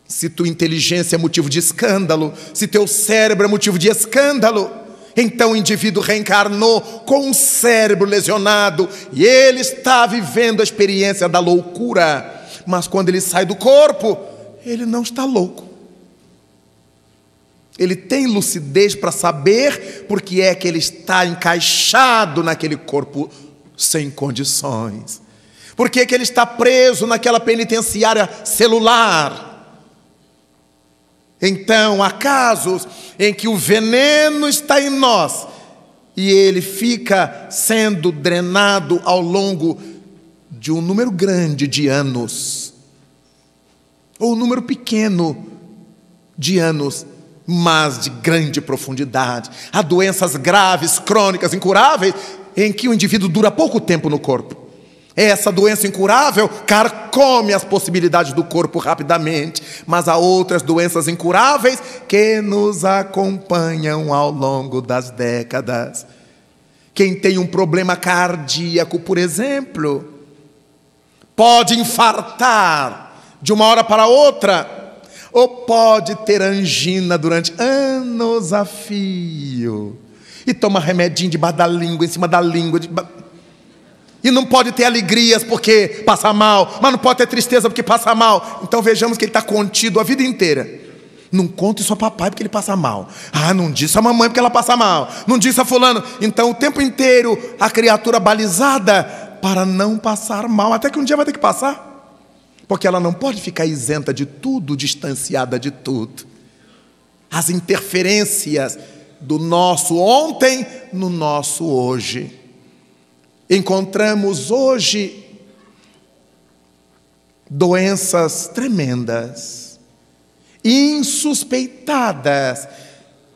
Se tua inteligência é motivo de escândalo, se teu cérebro é motivo de escândalo, então o indivíduo reencarnou com um cérebro lesionado e ele está vivendo a experiência da loucura. Mas quando ele sai do corpo, ele não está louco. Ele tem lucidez para saber por que é que ele está encaixado naquele corpo sem condições. Por que é que ele está preso naquela penitenciária celular? Então, há casos em que o veneno está em nós e ele fica sendo drenado ao longo de um número grande de anos, ou um número pequeno de anos, mas de grande profundidade. Há doenças graves, crônicas, incuráveis, em que o indivíduo dura pouco tempo no corpo. Essa doença incurável carcome as possibilidades do corpo rapidamente, mas há outras doenças incuráveis que nos acompanham ao longo das décadas. Quem tem um problema cardíaco, por exemplo, pode infartar de uma hora para outra, ou pode ter angina durante anos a fio, e toma remedinho debaixo da língua, em cima da língua, e não pode ter alegrias porque passa mal, mas não pode ter tristeza porque passa mal. Então vejamos que ele está contido a vida inteira. Não conte isso a papai porque ele passa mal. Ah, não disse a mamãe porque ela passa mal. Não disse a fulano. Então o tempo inteiro a criatura balizada para não passar mal, até que um dia vai ter que passar, porque ela não pode ficar isenta de tudo, distanciada de tudo. As interferências do nosso ontem no nosso hoje. Encontramos hoje doenças tremendas, insuspeitadas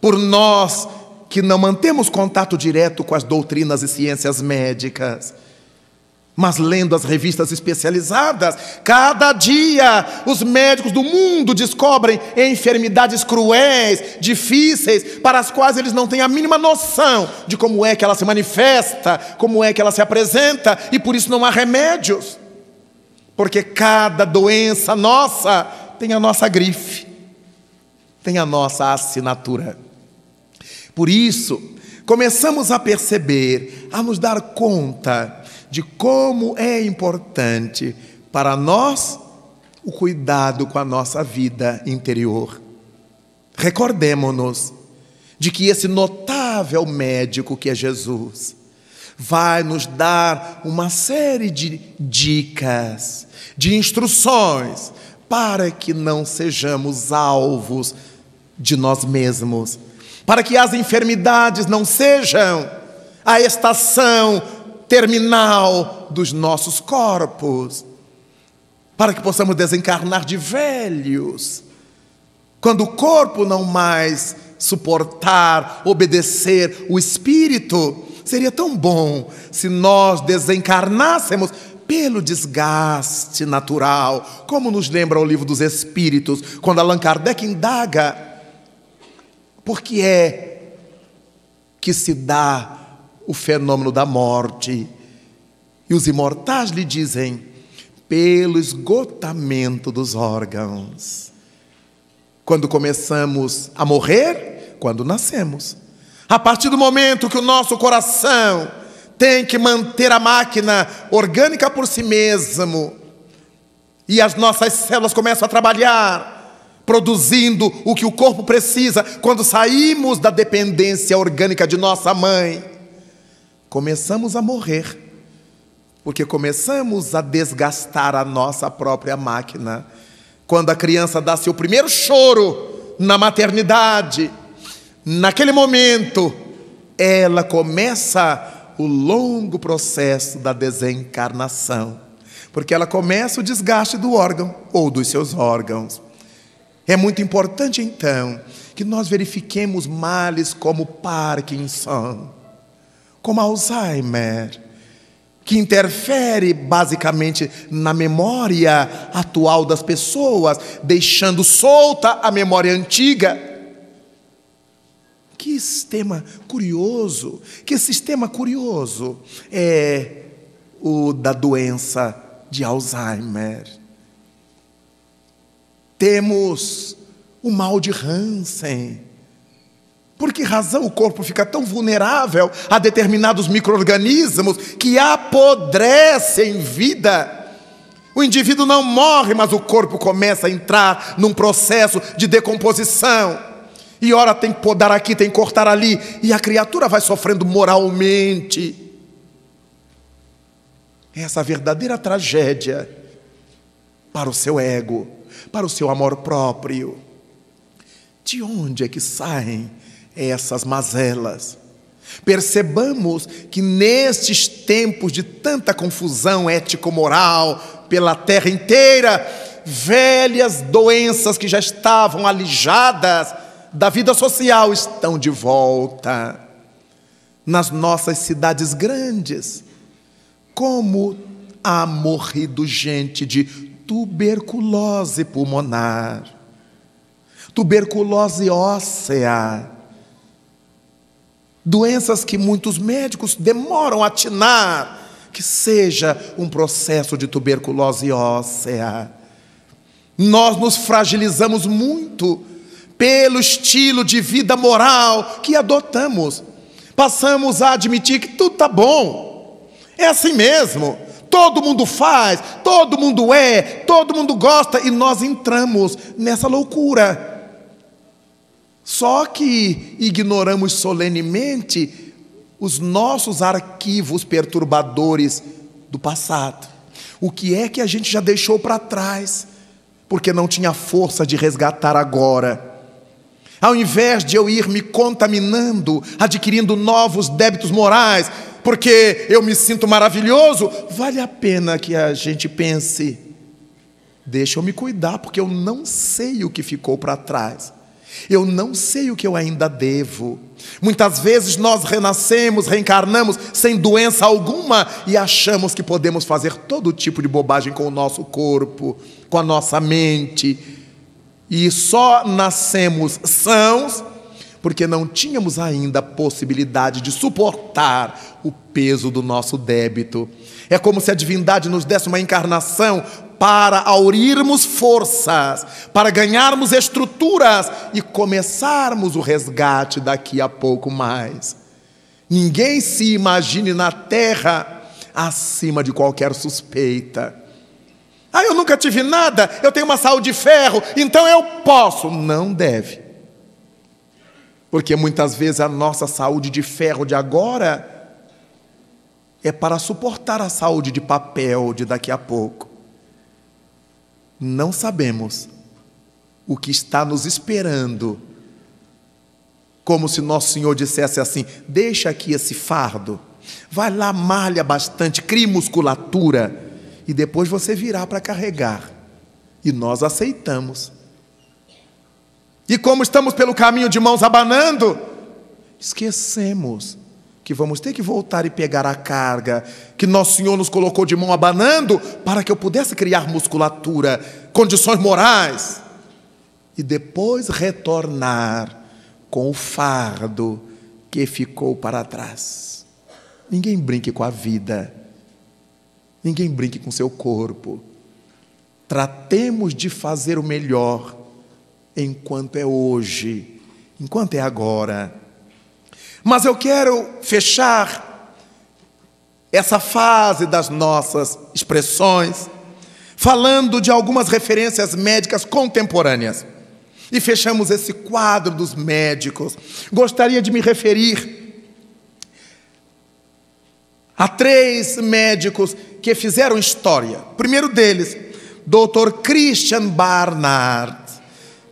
por nós que não mantemos contato direto com as doutrinas e ciências médicas. Mas lendo as revistas especializadas, cada dia os médicos do mundo descobrem enfermidades cruéis, difíceis, para as quais eles não têm a mínima noção de como é que ela se manifesta, como é que ela se apresenta, e por isso não há remédios. Porque cada doença nossa tem a nossa grife, tem a nossa assinatura. Por isso, começamos a perceber, a nos dar conta de como é importante para nós o cuidado com a nossa vida interior. Recordemo-nos de que esse notável médico que é Jesus vai nos dar uma série de dicas, de instruções, para que não sejamos alvos de nós mesmos, para que as enfermidades não sejam a estação terminal dos nossos corpos, para que possamos desencarnar de velhos. Quando o corpo não mais suportar, obedecer o espírito, seria tão bom se nós desencarnássemos pelo desgaste natural, como nos lembra o Livro dos Espíritos, quando Allan Kardec indaga por que é que se dá o fenômeno da morte. E os imortais lhe dizem: pelo esgotamento dos órgãos. Quando começamos a morrer, quando nascemos. A partir do momento que o nosso coração tem que manter a máquina orgânica por si mesmo, e as nossas células começam a trabalhar, produzindo o que o corpo precisa, quando saímos da dependência orgânica de nossa mãe, começamos a morrer, porque começamos a desgastar a nossa própria máquina. Quando a criança dá seu primeiro choro na maternidade, naquele momento, ela começa o longo processo da desencarnação, porque ela começa o desgaste do órgão ou dos seus órgãos. É muito importante, então, que nós verifiquemos males como Parkinson, como Alzheimer, que interfere basicamente na memória atual das pessoas, deixando solta a memória antiga. Que sistema curioso é o da doença de Alzheimer. Temos o mal de Hansen. Por que razão o corpo fica tão vulnerável a determinados micro-organismos que apodrecem em vida? O indivíduo não morre, mas o corpo começa a entrar num processo de decomposição. E ora tem que podar aqui, tem que cortar ali, e a criatura vai sofrendo moralmente. Essa verdadeira tragédia para o seu ego, para o seu amor próprio. De onde é que saem essas mazelas? Percebamos que nestes tempos de tanta confusão ético-moral pela terra inteira, velhas doenças que já estavam alijadas da vida social estão de volta. Nas nossas cidades grandes, como há morrido gente de tuberculose pulmonar, tuberculose óssea, doenças que muitos médicos demoram a atinar que seja um processo de tuberculose óssea. Nós nos fragilizamos muito pelo estilo de vida moral que adotamos. Passamos a admitir que tudo está bom, é assim mesmo, todo mundo faz, todo mundo todo mundo gosta, e nós entramos nessa loucura. Só que ignoramos solenemente os nossos arquivos perturbadores do passado. O que é que a gente já deixou para trás, porque não tinha força de resgatar agora. Ao invés de eu ir me contaminando, adquirindo novos débitos morais, porque eu me sinto maravilhoso, vale a pena que a gente pense: deixa eu me cuidar, porque eu não sei o que ficou para trás. Eu não sei o que eu ainda devo. Muitas vezes nós renascemos, reencarnamos sem doença alguma e achamos que podemos fazer todo tipo de bobagem com o nosso corpo, com a nossa mente. E só nascemos sãos porque não tínhamos ainda a possibilidade de suportar o peso do nosso débito. É como se a divindade nos desse uma encarnação para aurirmos forças, para ganharmos estruturas e começarmos o resgate daqui a pouco mais. Ninguém se imagine na terra acima de qualquer suspeita. Ah, eu nunca tive nada, eu tenho uma saúde de ferro, então eu posso. Não deve. Porque muitas vezes a nossa saúde de ferro de agora é para suportar a saúde de papel de daqui a pouco. Não sabemos o que está nos esperando. Como se Nosso Senhor dissesse assim: deixa aqui esse fardo, vai lá, malha bastante, crie musculatura, e depois você virá para carregar. E nós aceitamos. E como estamos pelo caminho de mãos abanando, esquecemos que vamos ter que voltar e pegar a carga que Nosso Senhor nos colocou de mão abanando para que eu pudesse criar musculatura, condições morais, e depois retornar com o fardo que ficou para trás. Ninguém brinque com a vida. Ninguém brinque com seu corpo. Tratemos de fazer o melhor enquanto é hoje, enquanto é agora. Mas eu quero fechar essa fase das nossas expressões falando de algumas referências médicas contemporâneas. E fechamos esse quadro dos médicos. Gostaria de me referir a 3 médicos que fizeram história. O primeiro deles, Dr. Christiaan Barnard,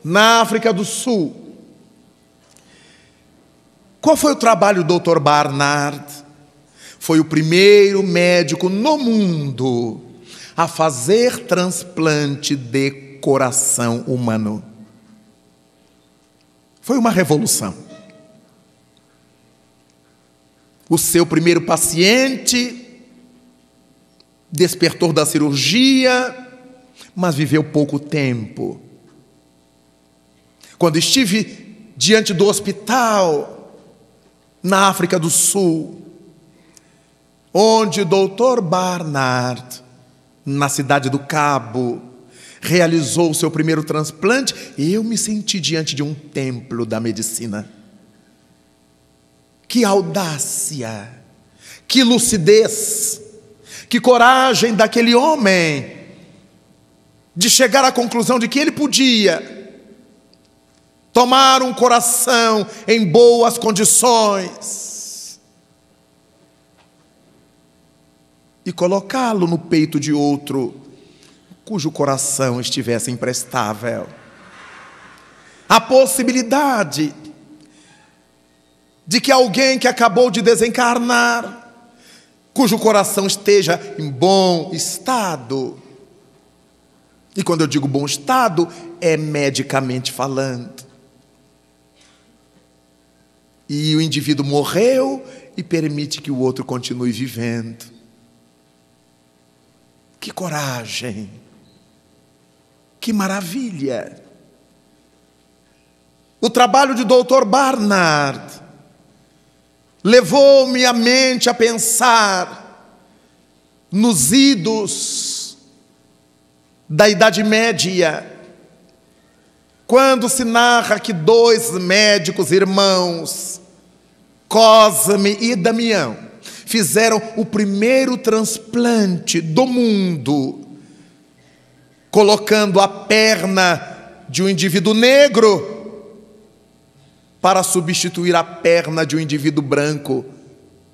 na África do Sul. Qual foi o trabalho do Dr. Barnard? Foi o primeiro médico no mundo a fazer transplante de coração humano. Foi uma revolução. O seu primeiro paciente despertou da cirurgia, mas viveu pouco tempo. Quando estive diante do hospital na África do Sul, onde o Dr. Barnard, na cidade do Cabo, realizou o seu primeiro transplante, eu me senti diante de um templo da medicina. Que audácia, que lucidez, que coragem daquele homem de chegar à conclusão de que ele podia tomar um coração em boas condições e colocá-lo no peito de outro cujo coração estivesse imprestável. A possibilidade de que alguém que acabou de desencarnar, cujo coração esteja em bom estado, e quando eu digo bom estado, é medicamente falando, e o indivíduo morreu e permite que o outro continue vivendo. Que coragem! Que maravilha! O trabalho de Dr. Barnard levou-me a mente a pensar nos idos da Idade Média, quando se narra que 2 médicos irmãos, Cosme e Damião, fizeram o primeiro transplante do mundo, colocando a perna de um indivíduo negro para substituir a perna de um indivíduo branco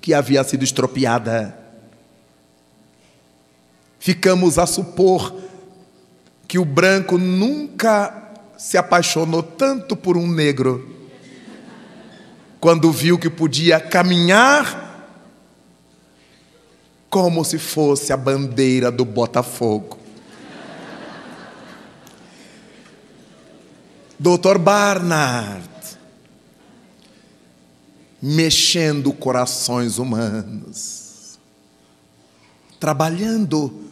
que havia sido estropiada. Ficamos a supor que o branco nunca se apaixonou tanto por um negro quando viu que podia caminhar como se fosse a bandeira do Botafogo. Dr. Barnard, mexendo corações humanos, trabalhando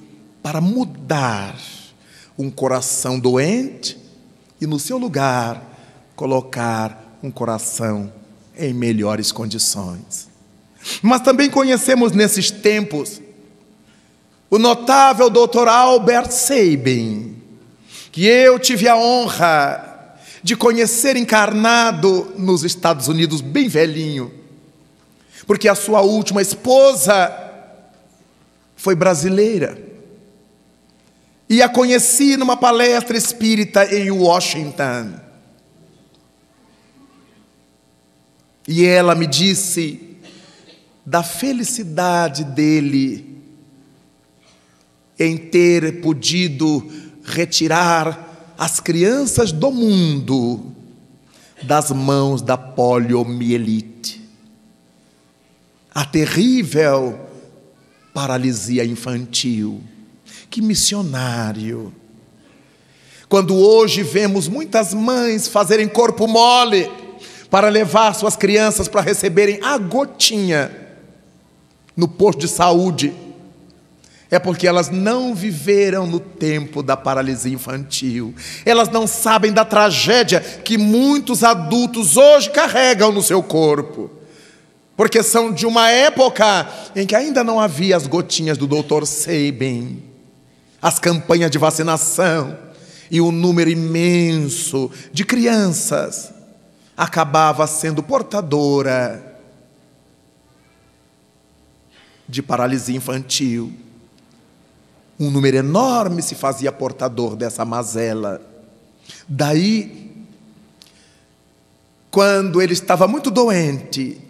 para mudar um coração doente e no seu lugar colocar um coração em melhores condições. Mas também conhecemos nesses tempos o notável Dr. Albert Sabin, que eu tive a honra de conhecer encarnado nos Estados Unidos, bem velhinho, porque a sua última esposa foi brasileira. E a conheci numa palestra espírita em Washington. E ela me disse da felicidade dele em ter podido retirar as crianças do mundo das mãos da poliomielite, a terrível paralisia infantil Que missionário! Quando hoje vemos muitas mães fazerem corpo mole para levar suas crianças para receberem a gotinha no posto de saúde, é porque elas não viveram no tempo da paralisia infantil. Elas não sabem da tragédia que muitos adultos hoje carregam no seu corpo, porque são de uma época em que ainda não havia as gotinhas do Dr. Sabin, as campanhas de vacinação, e um número imenso de crianças acabava sendo portadora de paralisia infantil. Um número enorme se fazia portador dessa mazela. Daí, quando ele estava muito doente,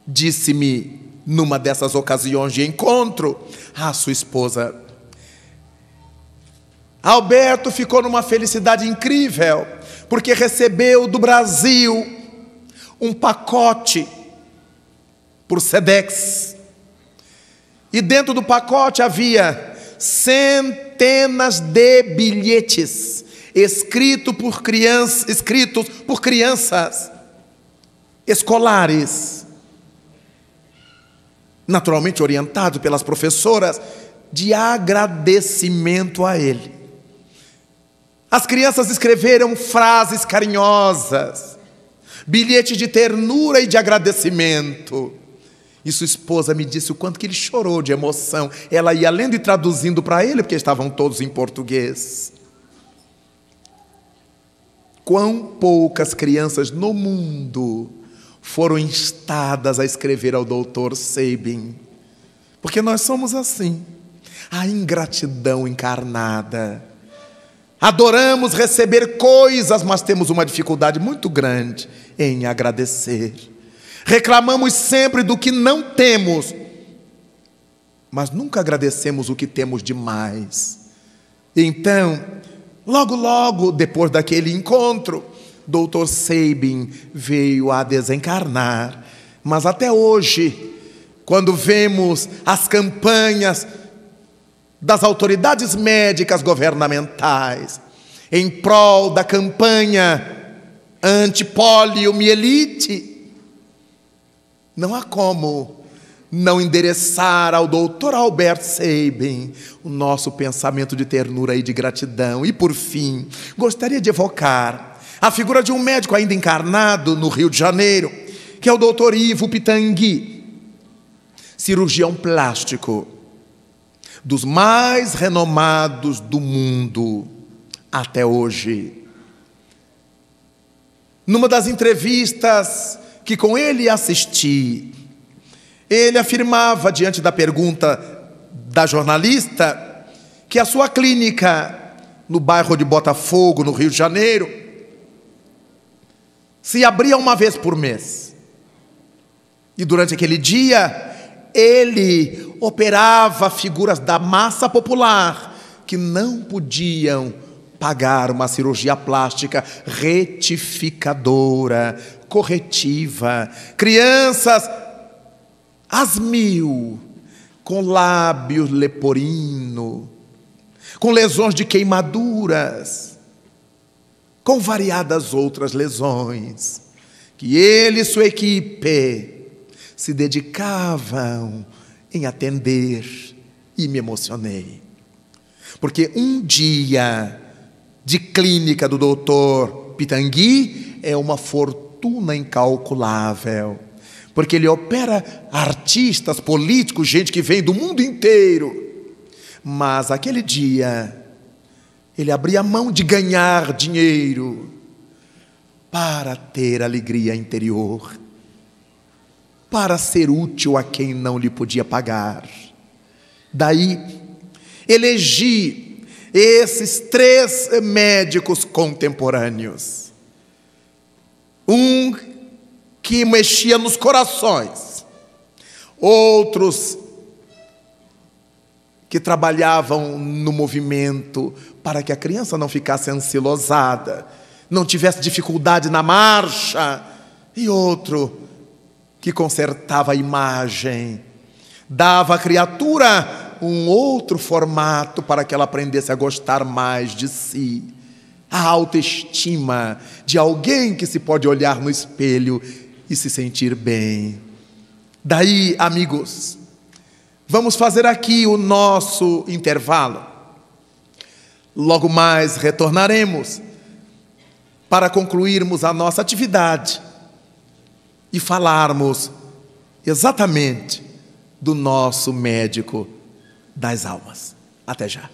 disse-me, numa dessas ocasiões de encontro, a sua esposa: Alberto ficou numa felicidade incrível, porque recebeu do Brasil um pacote por Sedex. E dentro do pacote havia centenas de bilhetes escritos por crianças escolares, naturalmente orientados pelas professoras, de agradecimento a ele. As crianças escreveram frases carinhosas, bilhetes de ternura e de agradecimento. E sua esposa me disse o quanto que ele chorou de emoção. Ela ia lendo e traduzindo para ele, porque estavam todos em português. Quão poucas crianças no mundo foram instadas a escrever ao Dr. Sabin. Porque nós somos assim, a ingratidão encarnada. Adoramos receber coisas, mas temos uma dificuldade muito grande em agradecer. Reclamamos sempre do que não temos, mas nunca agradecemos o que temos demais. Então, logo depois daquele encontro, Dr. Sabin veio a desencarnar. Mas até hoje, quando vemos as campanhas das autoridades médicas governamentais em prol da campanha anti-poliomielite, não há como não endereçar ao Dr. Albert Sabin o nosso pensamento de ternura e de gratidão. E por fim, gostaria de evocar a figura de um médico ainda encarnado no Rio de Janeiro, que é o Dr. Ivo Pitangui, cirurgião plástico, dos mais renomados do mundo até hoje. Numa das entrevistas que com ele assisti, ele afirmava, diante da pergunta da jornalista, que a sua clínica no bairro de Botafogo, no Rio de Janeiro, se abria uma vez por mês. E durante aquele dia, ele operava figuras da massa popular que não podiam pagar uma cirurgia plástica retificadora, corretiva. Crianças às mil, com lábios leporino, com lesões de queimaduras, com variadas outras lesões, que ele e sua equipe se dedicavam em atender. E me emocionei, porque um dia de clínica do Dr. Pitangui é uma fortuna incalculável, porque ele opera artistas, políticos, gente que vem do mundo inteiro. Mas aquele dia ele abria mão de ganhar dinheiro para ter alegria interior, para ser útil a quem não lhe podia pagar. Daí, elegi esses 3 médicos contemporâneos. Um que mexia nos corações, outros que trabalhavam no movimento para que a criança não ficasse ansilosada, não tivesse dificuldade na marcha, e outro que consertava a imagem, dava à criatura um outro formato para que ela aprendesse a gostar mais de si. A autoestima de alguém que se pode olhar no espelho e se sentir bem. Daí, amigos, vamos fazer aqui o nosso intervalo. Logo mais retornaremos para concluirmos a nossa atividade e falarmos exatamente do nosso médico das almas. Até já.